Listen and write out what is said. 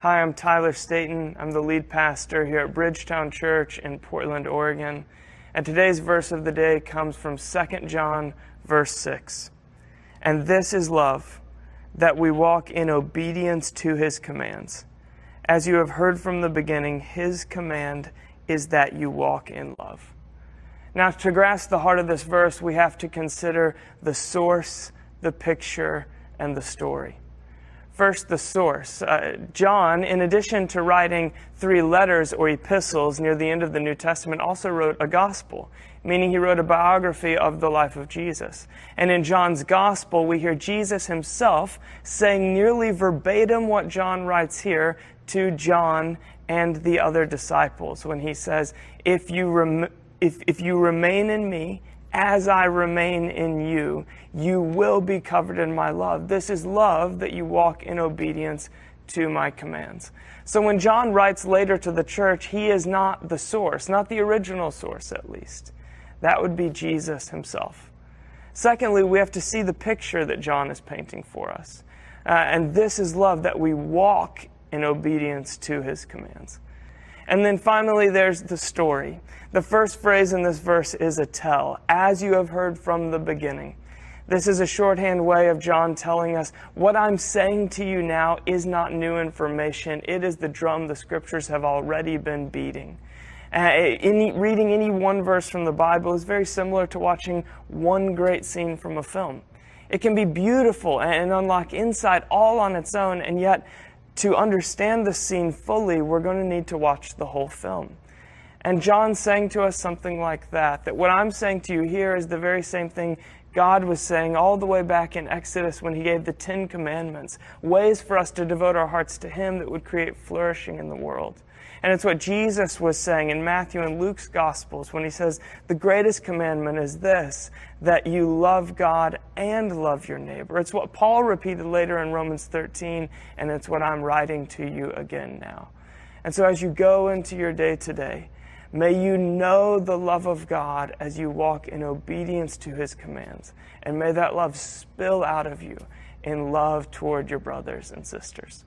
Hi, I'm Tyler Staten. I'm the lead pastor here at Bridgetown Church in Portland, Oregon. And today's verse of the day comes from 2 John, verse 6. And this is love, that we walk in obedience to his commands. As you have heard from the beginning, his command is that you walk in love. Now, to grasp the heart of this verse, we have to consider the source, the picture, and the story. First, the source. John, in addition to writing 3 letters or epistles near the end of the New Testament, also wrote a gospel, meaning he wrote a biography of the life of Jesus. And in John's gospel, we hear Jesus himself saying nearly verbatim what John writes here to John and the other disciples when he says, if you remain in me, as I remain in you, you will be covered in my love. This is love, that you walk in obedience to my commands. So when John writes later to the church, he is not the source, not the original source at least. That would be Jesus himself. Secondly, we have to see the picture that John is painting for us. And this is love, that we walk in obedience to his commands. And then finally, there's the story. The first phrase in this verse is a tell, as you have heard from the beginning. This is a shorthand way of John telling us, what I'm saying to you now is not new information. It is the drum the scriptures have already been beating. Reading any one verse from the Bible is very similar to watching one great scene from a film. It can be beautiful and unlock insight all on its own, and yet to understand the scene fully, we're going to need to watch the whole film. And John's saying to us something like that what I'm saying to you here is the very same thing God was saying all the way back in Exodus when he gave the 10 commandments, ways for us to devote our hearts to him that would create flourishing in the world. And it's what Jesus was saying in Matthew and Luke's Gospels when he says, the greatest commandment is this, that you love God and love your neighbor. It's what Paul repeated later in Romans 13, and it's what I'm writing to you again now. And so as you go into your day today, may you know the love of God as you walk in obedience to his commands. And may that love spill out of you in love toward your brothers and sisters.